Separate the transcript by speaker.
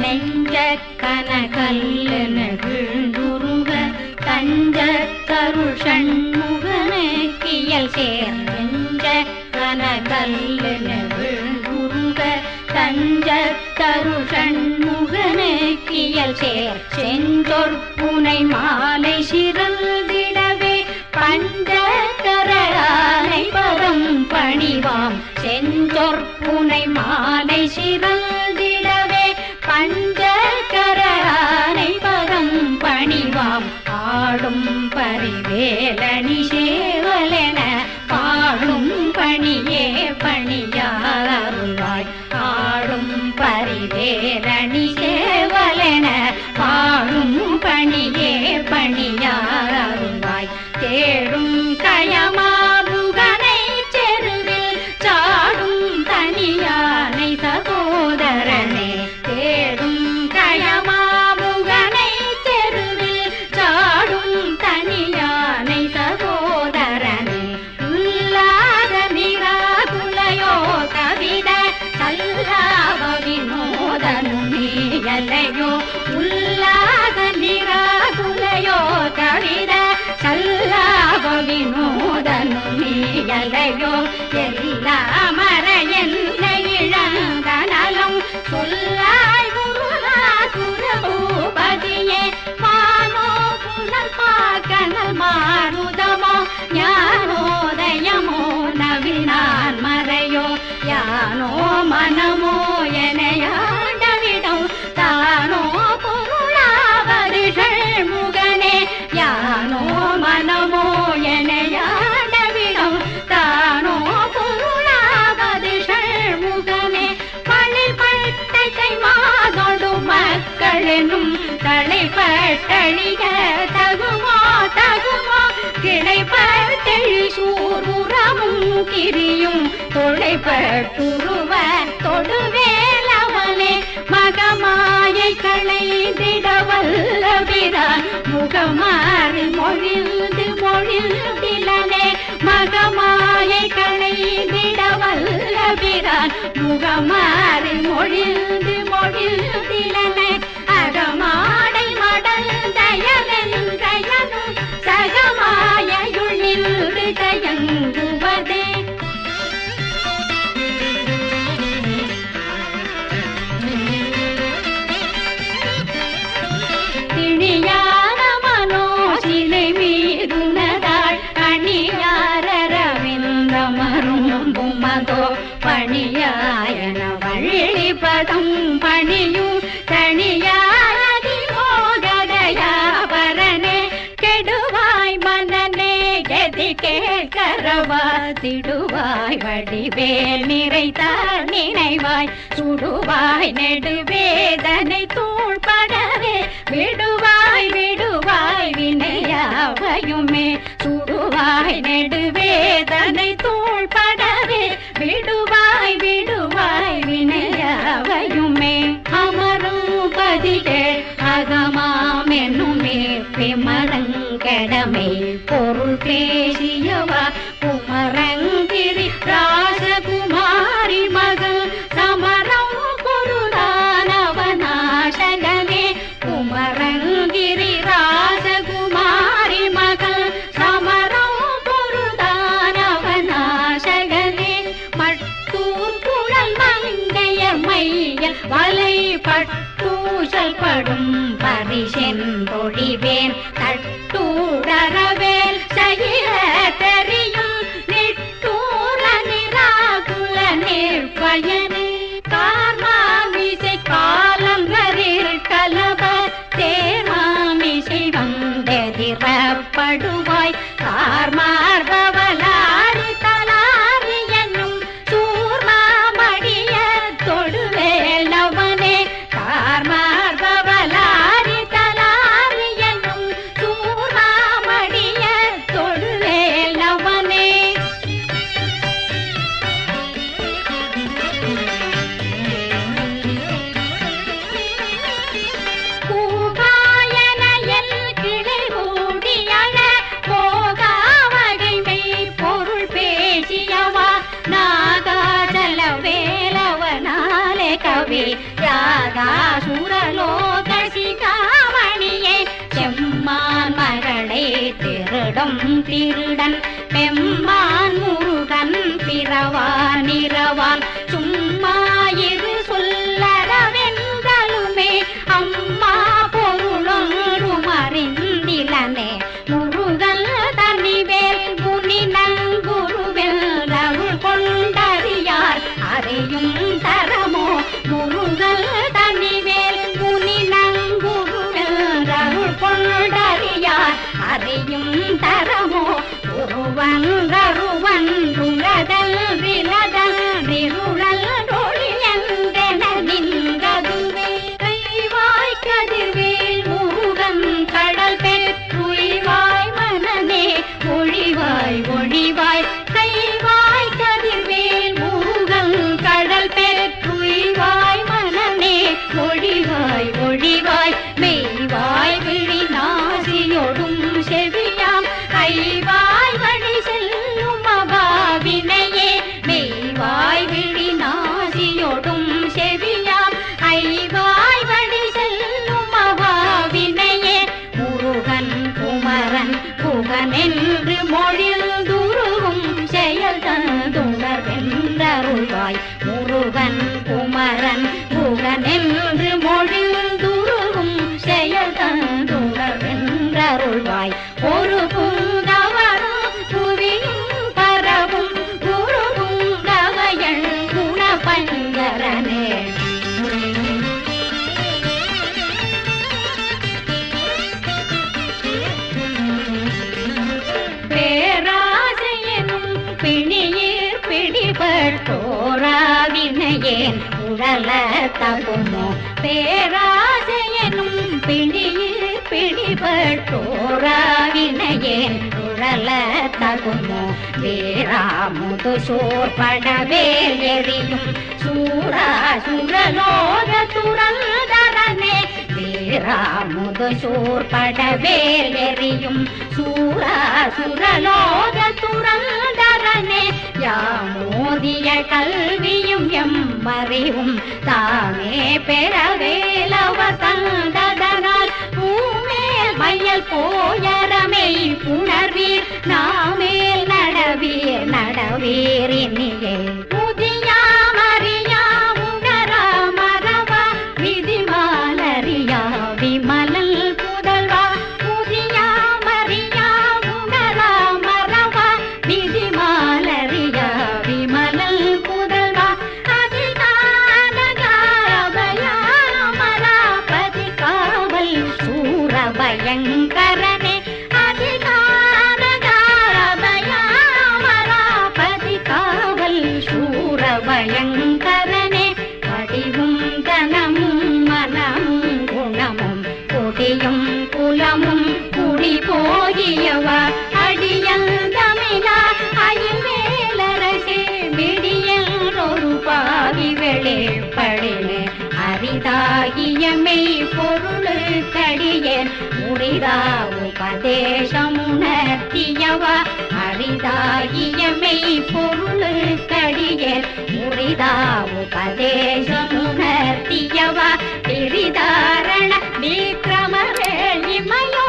Speaker 1: நெஞ்ச கனகல்ல விழுந்துருக தஞ்ச தருள் சண்முகனக்கியல் சேர் நெஞ்ச கனகல்ல விழுந்துருக தஞ்ச தருள் சண்முகனக்கியல் சேர் செஞ்சொற்புனை மாலை சிறந்திடவே பஞ்சகரானை பதம் பணிவாம் செஞ்சொற்புனை மாலை சிறந்திடவே பஞ்சகரானை பதம் பணிவாம் ஆடும் பரிவேலணி சேவலென பாடும் பணியே பணியாருள்வாய் ஆடும் பரிவேலணி சேவலென பாடும் பணியே பணியாருள்வாய் தேடும் கயமாமுகனை செருவில் சாடும் தனியானை சகோதரனே தேடும் கயமாமுகனை செருவில் சாடும் தனியானை சகோதரனே உல்லாத நிராகுலையோ கவித கல்லாவ வினோதனும் நீயலையோ உல்லாத நிராகுலையோ கவித கல்லாவ வினோதனும் நீயலையோ எல்லா மறையென்ன இழந்த நலம் சொல்லாய் குருநா சுரபூபதியே மானோ புனல் பாக்கனல் மாருதமோ ஞானோதயமோ நவினான் மறையோ யானோ மனமோ எனையாண்டவிடம் தானோ பொருளாவது ஷண்முகனே யானோ மனமோ எனையாண்டவிடம் தானோ பொருளாவது ஷண்முகனே பழிபட்டை மாதொடு மக்களெனும் தலைப்பட்டழிக தகுமோ தகுமோ கிளைப்பட்டழி சூருரமும் கிரியும் தொலைப்பட்டுருவ தொடுவேலவனே மகமாயை களைந்திடவல்லபிரான் முகமாறி மொழிந்து மொழிந்திலனே மகமாயை களைந்திடவல்லபிரான் முகமாறி மொழிந்து மொழிந்திலனே அகமாடை மடல் தயவென்றயனும் சகமாயுள் நின்று தயங்குவதே திணியான மனோசிலை மீதுனதாள் அணியாரவிந்தமரும் புமதோ பணியாயன வள்ளி பதம் பணியும் தனியாதி மோகதயாபரனே கெடுவாய் மனநே கதி கேட்கரவா திடுவாய் வடிவேல் நிறைத்தார் நினைவாய் சுடுவாய் நெடுவேதனை தூள்படவே விடுவாய் விடுவாய் வினையாவையுமே சுடுவாய் நெடுவேதனை தூள்படவே விடுவாய் விடுவாய் வினையாவையுமே அமரும் பதிலே அகமாமென்னுமே விமலங்கடமை பொருள் பேசியவா குமரங்கிரி ராசகுமாரி மகள் சமரம் பொருளானவநாசகனே குமரங்கிரி ராசகுமாரி மகள் சமரம் பொருளானவநாசகனே மட்டூர் குழல் மங்கையர் மையல் வலை பட்டூசல் படும் பரிசென்றொழிவேன் தட்டூரவேல் சகிர தெரியும் நிட்டூர நிராகுல நிற்பயனே கார்மாமிசை காலங்கரில் கலவ தேர்மாமிசை வந்தெதிரப்படுவாய் கார்மார்பவலாரி தலாரி என்னும் சூர்மாமடிய தொடுவேலவனே கார்மார்பவலாரி தலாரி என்னும் சூர்மாமடிய தொடுவேலவனே பூகாயனையல் கிளை மூடியன போகாவகைமை போ பெரும் திருடன் பெம்மான் முருகன் பிறவான் இரவான் சும்மா இரு சொல்லறவென்றலுமே அம்மா பொருளொன்றும் அறிந்திலனே முருகன் தனிவேல் முனி நங்குருவெல் அருள் கொண்டறியார் அறியும் தரமோ முருகன் தனிவேல் முனி நங்குருவெல் அருள் கொண்டறியார் அறியும் தரமோ ஒருவன் கருவன் ருளதல் விலதல் நிருளல் ஒளியென்றென நின்றதுவே கைவாய் கதிர்வேல் முருகன் கடல் பெற்றுய்வாய் மனனே ஒழிவாய் ஒழிவாய் கைவாய் கதிர்வேல் முருகன் கடல் பெற்றுய்வாய் மனனே ஒழிவாய் ஒழிவாய் மெய்வாய் விழி நாசியொடும் செவியாம் கைவாய் வழி செல்லும் அபாவினையே மெய்வாய் விழி நாசியொடும் செவியாம் ஐவாய் வழி செல்லும் அபாவினையே முருகன் குமரன் புகனென்று மொழில் துருவும் செயல் தந்துணர்வென்றருள்வாய் முருகன் குமரன் புகனென்று மொழில் துருவும் செயல் தந்துணர்வென்றருள்வாய் ஒரு பூங்கவரும் புவியும் பரவும் குருவும் கவையள் குணபங்கரனே பேராசையனும் பிணியீர் பிடிபட்டோராவினையேன் உடல தகுமோ பேராசையனும் பிணியீர் பிடிபட்டோராவினையேன் உடல தகுமோ வீராமுது சோர்படவேல் எரியும் சூரா சுரலோக துரந்தரனே வீராமுது சோர்படவேல் எரியும் சூரா சுரலோக துரந்தரனே யாமோதிய கல்வியும் எம்மறிவும் தாமே பெறவேலவர் தந்ததனால் பூமேல் மையல் போயரமை புணர்வீர் நாமேல் நடவீர் நடவீர் இனியே முதியாமறியா உணரா மரவா விதிமாலறியா விமலல் புதல்வா முதியாமறியா உணரா மரவா விதிமாலறியா விமலல் புதல்வா அதிகாரபயாமராபதி காவல் சூரபயங்கரனே அதிகாரபயாமராபதி காவல் சூரபயங்கரனே படிவும் தனமும் மனமும் குணமும் கொடியும் குலமும் குடி போகியவா அடியல் தமிழா அயல்வேலரசே விடியல் ஒரு பாவி வெளிப்படினே அரிதாகிய மெய் பொருளுக்கடியேன் முறிதா உபதேசமுணர்த்தியவா அரிதாகிய மெய் பொருளுக்கடியேன் முறிதா உபதேசமுணர்த்தியவா பிரிதாரண விக்ரமவேல் இமயோ